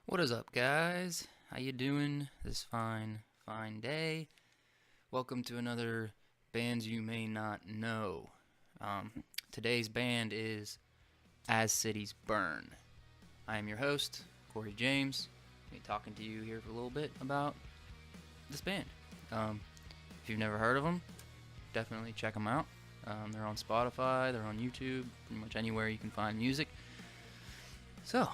What is up, guys? How you doing this fine day? Welcome to another Bands You May Not Know. Today's band is As Cities Burn. I am your host, Corey James. I'll be talking to you here for a little bit about this band. If you've never heard of them, definitely check them out. They're on Spotify, they're on YouTube, pretty much anywhere you can find music. So,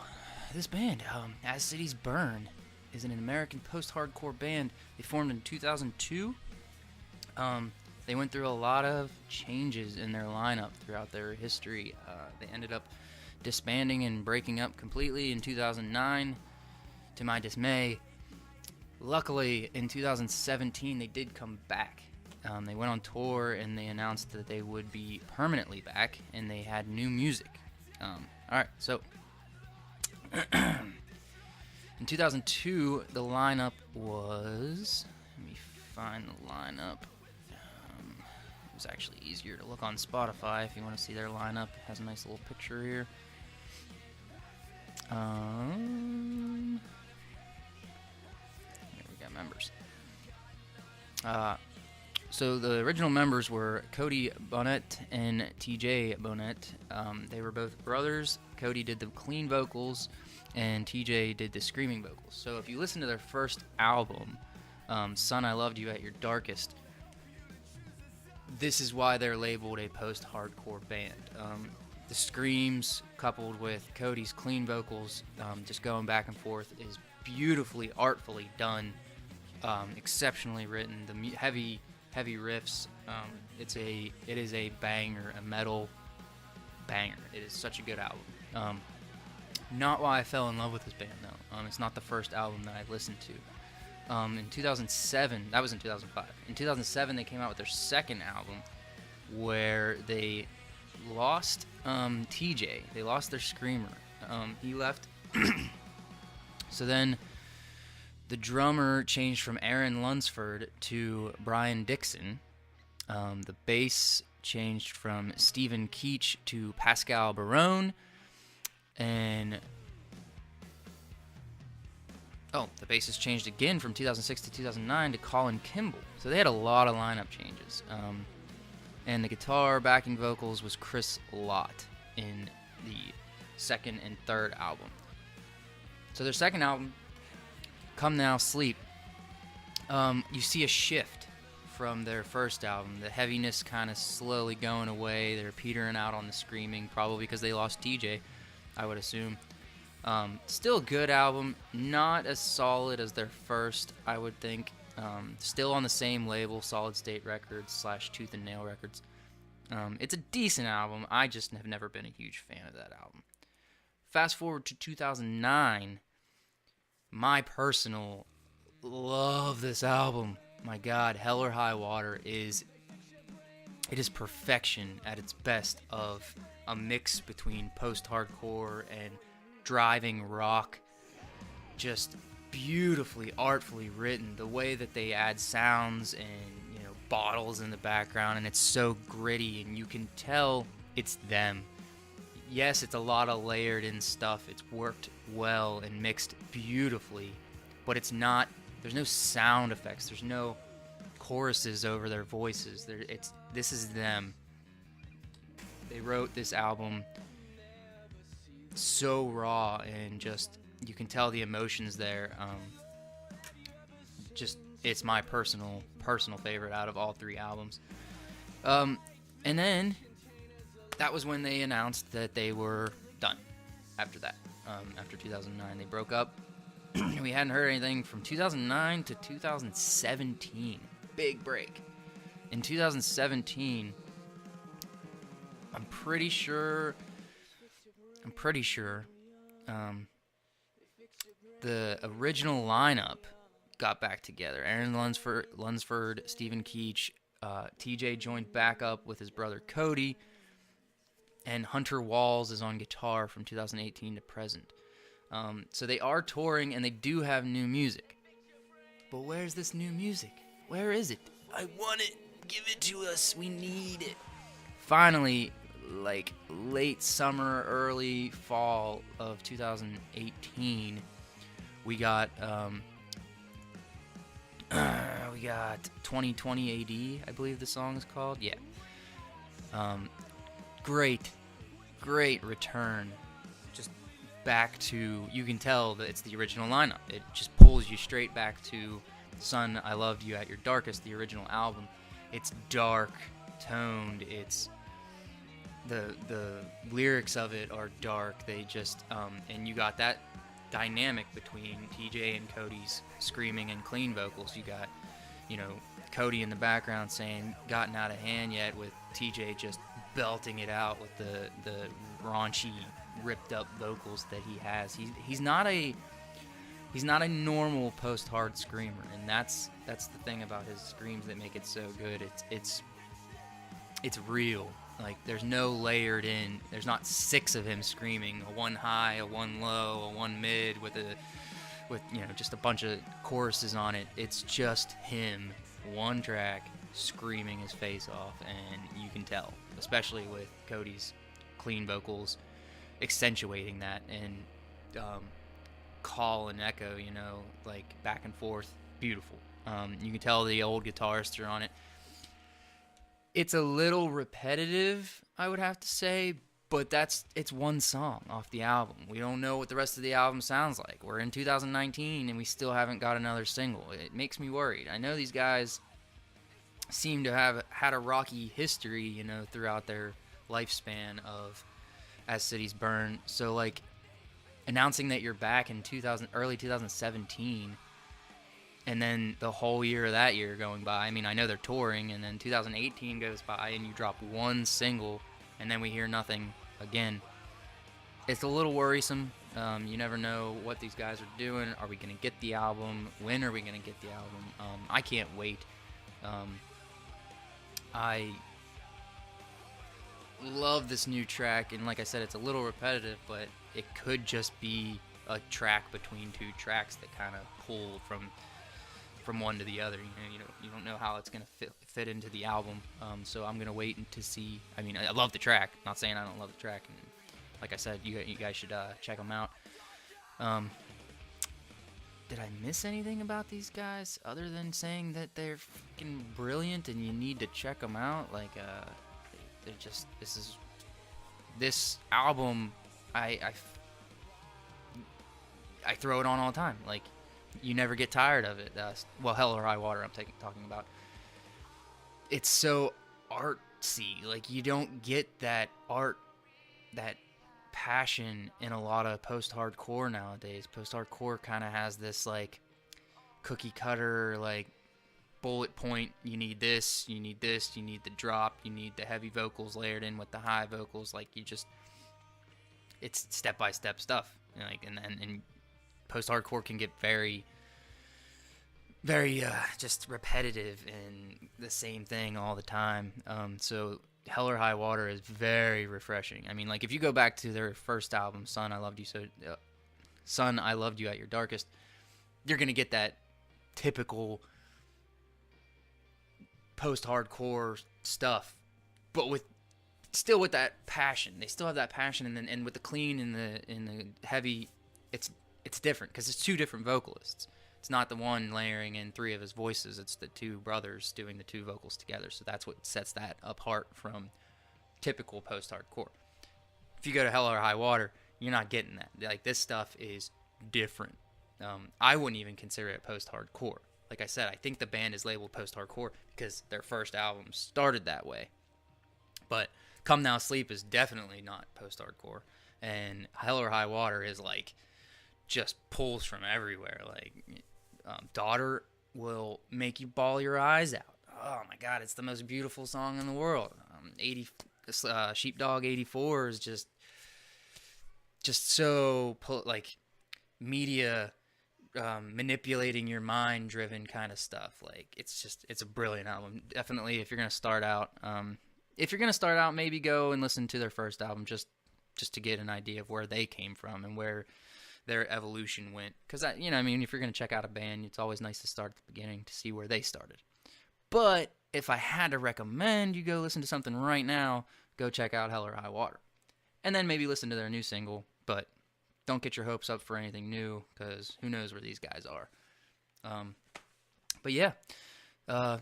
this band, As Cities Burn, is an American post-hardcore band. They formed in 2002. They went through a lot of changes in their lineup throughout their history. They ended up disbanding and breaking up completely in 2009, to my dismay. Luckily, in 2017, they did come back. They went on tour and they announced that they would be permanently back, and they had new music. Alright, so in 2002, the lineup was... Let me find the lineup. It was actually easier to look on Spotify if you want to see their lineup. It has a nice little picture here. Here we got members. So the original members were Cody Bonnet and TJ Bonnet. They were both brothers. Cody did the clean vocals, and TJ did the screaming vocals. So if you listen to their first album, Son, I Loved You at Your Darkest, this is why they're labeled a post-hardcore band. The screams coupled with Cody's clean vocals, just going back and forth, is beautifully, artfully done, exceptionally written. The heavy riffs. It is a banger, a metal banger. It is such a good album. Not why I fell in love with this band though. It's not the first album that I listened to. In 2007, that was in 2005. In 2007, they came out with their second album, where they lost TJ. They lost their screamer. He left. So then the drummer changed from Aaron Lunsford to Brian Dixon. The bass changed from Stephen Keach to Pascal Barone. And the bassist changed again from 2006 to 2009 to Colin Kimball. So they had a lot of lineup changes. And the guitar backing vocals was Chris Lott in the second and third album. So their second album, Come Now Sleep, you see a shift from their first album. The heaviness kind of slowly going away. They're petering out on the screaming, probably because they lost TJ, I would assume. Still a good album, not as solid as their first, I would think. Still on the same label, Solid State Records / Tooth and Nail Records. It's a decent album. I just have never been a huge fan of that album. Fast forward to 2009. My personal love this album. My God, Hell or High Water is perfection at its best of a mix between post-hardcore and driving rock. Just beautifully, artfully written. The way that they add sounds and bottles in the background, and it's so gritty, and you can tell it's them. Yes, it's a lot of layered in stuff. It's worked well and mixed beautifully, but it's not. There's no sound effects. There's no choruses over their voices. This is them. They wrote this album so raw, and just you can tell the emotions there. It's my personal favorite out of all three albums. And then that was when they announced that they were done. After that, after 2009, they broke up. We hadn't heard anything from 2009 to 2017. Big break. In 2017, I'm pretty sure the original lineup got back together. Aaron Lunsford, Stephen Keach, TJ joined back up with his brother Cody, and Hunter Walls is on guitar from 2018 to present. So they are touring, and they do have new music. But where's this new music? Where is it? I want it. Give it to us. We need it. Finally, like late summer, early fall of 2018, We got we got 2020 AD, I believe the song is called. Yeah. Great return. Just back to, you can tell that it's the original lineup. It just pulls you straight back to Son, I Loved You at Your Darkest, the original album. It's dark toned. It's the lyrics of it are dark. They just and you got that dynamic between TJ and Cody's screaming and clean vocals. You got, Cody in the background saying "gotten out of hand yet," with TJ just belting it out with the raunchy, ripped up vocals that he has. He's not a normal post-hard screamer, and that's the thing about his screams that make it so good. It's real. Like, there's no layered in. There's not 6 of him screaming, a one high, a one low, a one mid with just a bunch of choruses on it. It's just him, one track, screaming his face off, and you can tell, especially with Cody's clean vocals accentuating that, and call and echo, like back and forth, beautiful. You can tell the old guitarists are on it. It's a little repetitive, I would have to say, but it's one song off the album. We don't know what the rest of the album sounds like. We're in 2019 and we still haven't got another single. It makes me worried. I know these guys seem to have had a rocky history, throughout their lifespan of As Cities Burn. So, like, announcing that you're back in early 2017, and then the whole year of that year going by. I mean, I know they're touring, and then 2018 goes by, and you drop one single, and then we hear nothing again. It's a little worrisome. You never know what these guys are doing. Are we going to get the album? When are we going to get the album? I can't wait. I love this new track, and like I said, it's a little repetitive, but it could just be a track between two tracks that kind of pull from one to the other. You don't know how it's gonna fit into the album. So I'm gonna wait to see. I mean, I love the track. Not saying I don't love the track. And like I said, you guys should check them out. Did I miss anything about these guys other than saying that they're freaking brilliant and you need to check them out? Like, they're just, this album, I throw it on all the time. Like, you never get tired of it. Hell or High Water I'm talking about. It's so artsy. Like, you don't get that art, that passion in a lot of post-hardcore nowadays. Post-hardcore kind of has this, like, cookie cutter, like, bullet point. You need this, you need this, you need the drop, you need the heavy vocals layered in with the high vocals. Like, it's step-by-step stuff. Like, and post-hardcore can get very, very just repetitive and the same thing all the time. So Hell or High Water is very refreshing. I mean, like, if you go back to their first album, Son, I Loved You at Your Darkest, you're gonna get that typical post-hardcore stuff, but with that passion. They still have that passion, and with the clean and the heavy, it's different because it's two different vocalists. It's not the one layering in 3 of his voices. It's the 2 brothers doing the 2 vocals together. So that's what sets that apart from typical post-hardcore. If you go to Hell or High Water, you're not getting that. Like, this stuff is different. I wouldn't even consider it post-hardcore. Like I said, I think the band is labeled post-hardcore because their first album started that way. But Come Now Sleep is definitely not post-hardcore. And Hell or High Water is, like, just pulls from everywhere. Like, Daughter will make you bawl your eyes out. Oh my God, it's the most beautiful song in the world. Sheepdog 84 is just so like media manipulating your mind driven kind of stuff. Like, it's a brilliant album. Definitely, if you're gonna start out, maybe go and listen to their first album just to get an idea of where they came from and where their evolution went. Because, if you're going to check out a band, it's always nice to start at the beginning to see where they started. But if I had to recommend you go listen to something right now, go check out Hell or High Water. And then maybe listen to their new single, but don't get your hopes up for anything new, because who knows where these guys are. But yeah,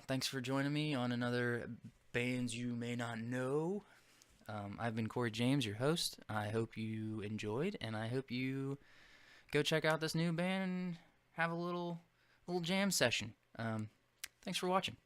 thanks for joining me on another Bands You May Not Know. I've been Corey James, your host. I hope you enjoyed, and I hope you go check out this new band and have a little jam session. Thanks for watching.